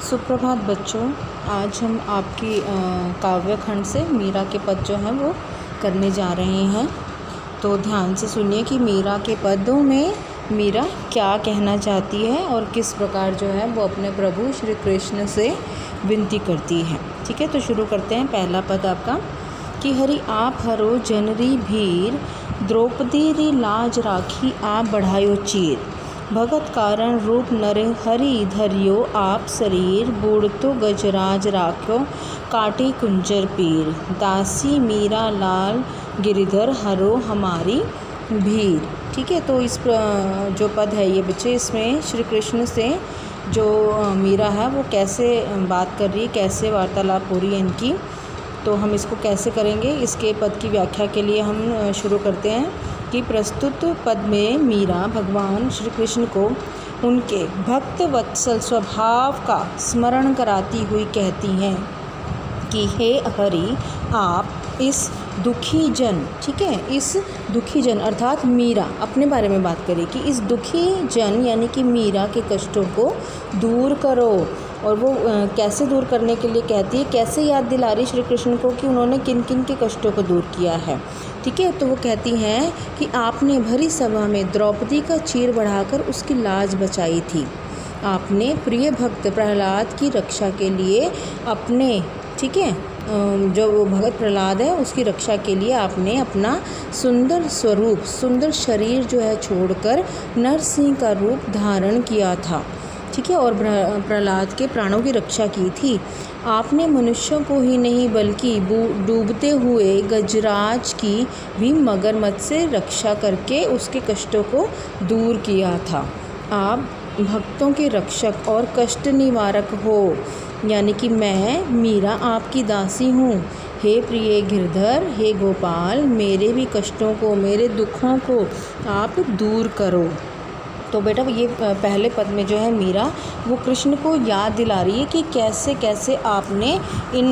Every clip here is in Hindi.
सुप्रभात बच्चों। आज हम आपकी काव्य खंड से मीरा के पद जो हैं वो करने जा रहे हैं। तो ध्यान से सुनिए कि मीरा के पदों में मीरा क्या कहना चाहती है और किस प्रकार जो है वो अपने प्रभु श्री कृष्ण से विनती करती है। ठीक है, तो शुरू करते हैं। पहला पद आपका कि हरि आप हरो जनरी भीर, द्रौपदी री लाज राखी आप बढ़ायो चीर, भगत कारण रूप नर हरि धरियो आप शरीर, बूढ़तो गजराज राख्यो काटी कुंजर पीर, दासी मीरा लाल गिरिधर हरो हमारी भीर। ठीक है, तो इस जो पद है ये बच्चे, इसमें श्री कृष्ण से जो मीरा है वो कैसे बात कर रही है, कैसे वार्तालाप हो रही है इनकी, तो हम इसको कैसे करेंगे, इसके पद की व्याख्या के लिए हम शुरू करते हैं कि प्रस्तुत पद में मीरा भगवान श्री कृष्ण को उनके भक्त वत्सल स्वभाव का स्मरण कराती हुई कहती हैं कि हे हरि आप इस दुखी जन, ठीक है, इस दुखी जन अर्थात मीरा अपने बारे में बात करें कि इस दुखी जन यानी कि मीरा के कष्टों को दूर करो। और वो कैसे दूर करने के लिए कहती है, कैसे याद दिला रही श्री कृष्ण को कि उन्होंने किन किन के कष्टों को दूर किया है। ठीक है, तो वो कहती हैं कि आपने भरी सभा में द्रौपदी का चीर बढ़ाकर उसकी लाज बचाई थी, आपने प्रिय भक्त प्रहलाद की रक्षा के लिए अपने, ठीक है, जो वो भगत प्रहलाद है उसकी रक्षा के लिए आपने अपना सुंदर स्वरूप, सुंदर शरीर जो है छोड़कर नरसिंह का रूप धारण किया था। ठीक है, और प्रहलाद के प्राणों की रक्षा की थी। आपने मनुष्यों को ही नहीं बल्कि डूबते हुए गजराज की भी मगरमच्छ से रक्षा करके उसके कष्टों को दूर किया था। आप भक्तों के रक्षक और कष्ट निवारक हो, यानी कि मैं मीरा आपकी दासी हूँ। हे प्रिय गिरधर, हे गोपाल, मेरे भी कष्टों को, मेरे दुखों को आप दूर करो। तो बेटा ये पहले पद में जो है मीरा वो कृष्ण को याद दिला रही है कि कैसे कैसे आपने इन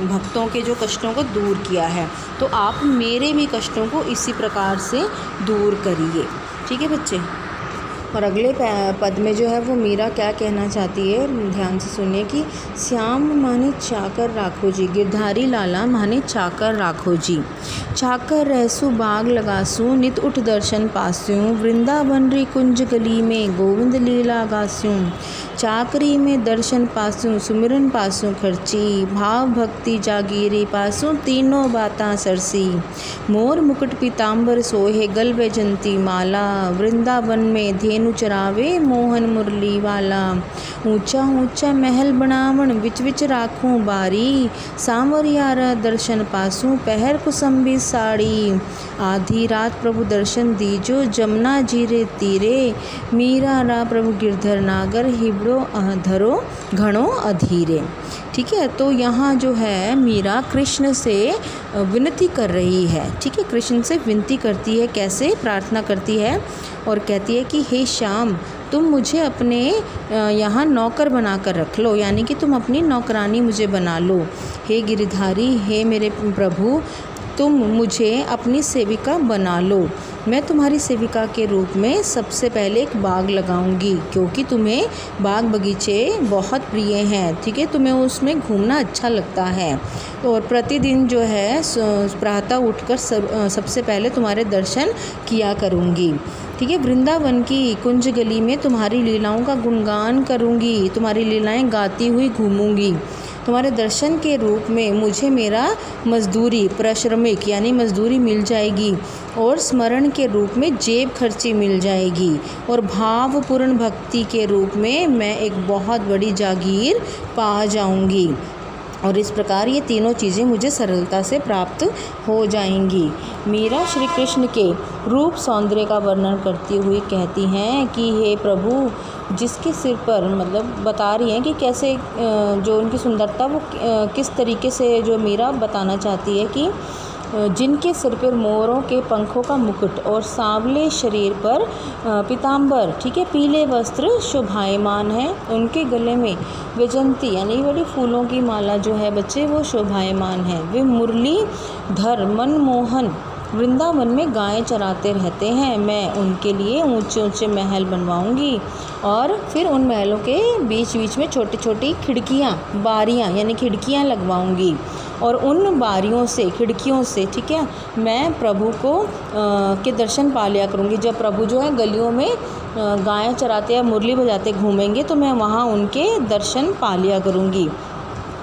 भक्तों के जो कष्टों को दूर किया है, तो आप मेरे भी कष्टों को इसी प्रकार से दूर करिए। ठीक है बच्चे, और अगले पद में जो है वो मीरा क्या कहना चाहती है, ध्यान से सुनिए कि श्याम माने चाकर राखो जी, गिरधारी लाला माने चाकर राखो जी, चाकर रहसु बाग लगासूँ, नित उठ दर्शन पास्यूँ, वृंदावन री कुंज गली में गोविंद लीला गास्यूँ, चाकरी में दर्शन पासूँ, सुमिरन पासूँ खर्ची, भाव भक्ति जागीरी पासूँ, तीनों बातां सरसी, मोर मुकुट पीताम्बर सोहे गल वैजंती माला, वृंदावन में धेनु चरावे मोहन मुरली वाला, ऊंचा ऊंचा महल बनावण विच विच राखूं बारी, सांवरिया दर्शन पासूँ पहर कुसुम्बी साड़ी, आधी रात प्रभु दर्शन दीजो जमुना जी रे तीरे, मीरा रा प्रभु गिरधर नागर हिबड़ो धरो घणो अधीरे। ठीक है, तो यहाँ जो है मीरा कृष्ण से विनती कर रही है। ठीक है, कृष्ण से विनती करती है, कैसे प्रार्थना करती है और कहती है कि हे श्याम, तुम मुझे अपने यहाँ नौकर बना कर रख लो, यानी कि तुम अपनी नौकरानी मुझे बना लो। हे गिरिधारी, हे मेरे प्रभु, तुम मुझे अपनी सेविका बना लो। मैं तुम्हारी सेविका के रूप में सबसे पहले एक बाग लगाऊंगी, क्योंकि तुम्हें बाग बगीचे बहुत प्रिय हैं। ठीक है, तुम्हें उसमें घूमना अच्छा लगता है, और प्रतिदिन जो है प्रातः उठकर सबसे पहले तुम्हारे दर्शन किया करूंगी। ठीक है, वृंदावन की कुंज गली में तुम्हारी लीलाओं का गुणगान करूंगी, तुम्हारी लीलाएं गाती हुई घूमूंगी। तुम्हारे दर्शन के रूप में मुझे मेरा मजदूरी, परिश्रमिक यानी मजदूरी मिल जाएगी, और स्मरण के रूप में जेब खर्ची मिल जाएगी, और भावपूर्ण भक्ति के रूप में मैं एक बहुत बड़ी जागीर पा जाऊंगी। और इस प्रकार ये तीनों चीज़ें मुझे सरलता से प्राप्त हो जाएंगी। मीरा श्री कृष्ण के रूप सौंदर्य का वर्णन करती हुई कहती हैं कि हे प्रभु, जिसके सिर पर, मतलब बता रही हैं कि कैसे जो उनकी सुंदरता वो किस तरीके से जो मीरा बताना चाहती है कि जिनके सिर पर मोरों के पंखों का मुकुट और सांवले शरीर पर पीताम्बर, ठीक है, पीले वस्त्र शोभायमान है, उनके गले में वैजंती यानी बड़ी फूलों की माला जो है बच्चे वो शोभायमान है, वे मुरली धर मनमोहन वृंदावन में गायें चराते रहते हैं। मैं उनके लिए ऊंचे ऊंचे महल बनवाऊंगी और फिर उन महलों के बीच बीच में छोटी छोटी खिड़कियाँ, बारियाँ यानी खिड़कियाँ लगवाऊंगी और उन बारियों से, खिड़कियों से, ठीक है, मैं प्रभु को के दर्शन पा लिया करूँगी। जब प्रभु जो है गलियों में गायें चराते या मुरली बजाते घूमेंगे तो मैं वहाँ उनके दर्शन पा लिया करूँगी।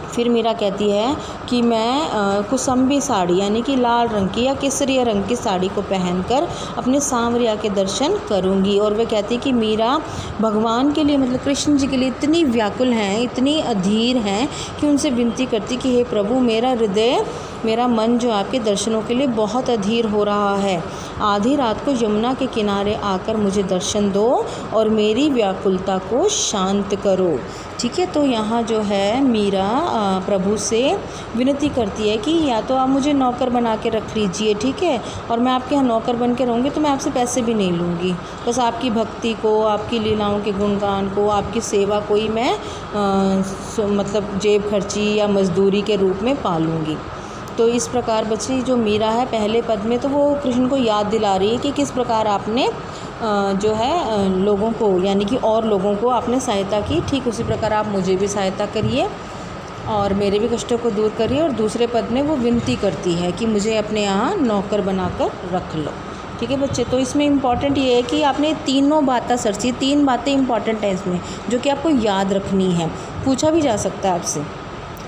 फिर मीरा कहती है कि मैं कुसुम्बी साड़ी यानी कि लाल रंग की या केसरिया रंग की साड़ी को पहनकर अपने सांवरिया के दर्शन करूंगी। और वह कहती है कि मीरा भगवान के लिए, मतलब कृष्ण जी के लिए इतनी व्याकुल हैं, इतनी अधीर हैं कि उनसे विनती करती कि हे प्रभु, मेरा हृदय, मेरा मन जो आपके दर्शनों के लिए बहुत अधीर हो रहा है। आधी रात को यमुना के किनारे आकर मुझे दर्शन दो और मेरी व्याकुलता को शांत करो। ठीक है, तो यहाँ जो है मीरा प्रभु से विनती करती है कि या तो आप मुझे नौकर बना के रख लीजिए, ठीक है, और मैं आपके यहाँ नौकर बन के रहूँगी तो मैं आपसे पैसे भी नहीं लूँगी, बस आपकी भक्ति को, आपकी लीलाओं के गुणगान को, आपकी सेवा को ही मैं मतलब जेब खर्ची या मजदूरी के रूप में पालूँगी। तो इस प्रकार बच्ची जो मीरा है पहले पद में तो वो कृष्ण को याद दिला रही है कि किस प्रकार आपने जो है लोगों को, यानी कि और लोगों को आपने सहायता की, ठीक उसी प्रकार आप मुझे भी सहायता करिए और मेरे भी कष्टों को दूर करिए। और दूसरे पद में वो विनती करती है कि मुझे अपने यहाँ नौकर बनाकर रख लो। ठीक है बच्चे, तो इसमें इम्पॉर्टेंट ये है कि आपने तीनों बातें सर्ची, 3 बातें इंपॉर्टेंट हैं इसमें जो कि आपको याद रखनी है। पूछा भी जा सकता है आपसे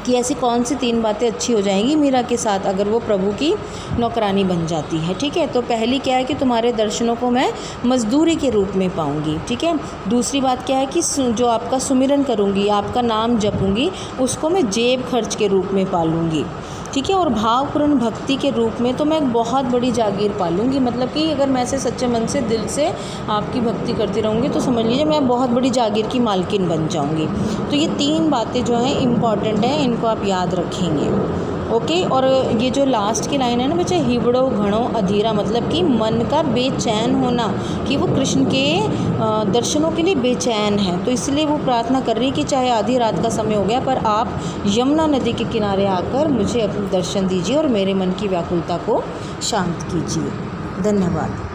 कि ऐसी कौन सी 3 बातें अच्छी हो जाएंगी मीरा के साथ अगर वो प्रभु की नौकरानी बन जाती है। ठीक है, तो पहली क्या है कि तुम्हारे दर्शनों को मैं मजदूरी के रूप में पाऊंगी। ठीक है, दूसरी बात क्या है कि जो आपका सुमिरन करूंगी, आपका नाम जपूंगी, उसको मैं जेब खर्च के रूप में पालूंगी। ठीक है, और भावपूर्ण भक्ति के रूप में तो मैं एक बहुत बड़ी जागीर पालूंगी। मतलब कि अगर मैं ऐसे सच्चे मन से, दिल से आपकी भक्ति करती रहूँगी तो समझ लीजिए मैं बहुत बड़ी जागीर की मालकिन बन जाऊँगी। तो ये 3 बातें जो हैं इम्पॉर्टेंट हैं, इनको आप याद रखेंगे। ओके, और ये जो लास्ट की लाइन है ना बच्चे, हिबड़ो घणो अधीरा, मतलब कि मन का बेचैन होना, कि वो कृष्ण के दर्शनों के लिए बेचैन है। तो इसलिए वो प्रार्थना कर रही कि चाहे आधी रात का समय हो गया पर आप यमुना नदी के किनारे आकर मुझे अपने दर्शन दीजिए और मेरे मन की व्याकुलता को शांत कीजिए। धन्यवाद।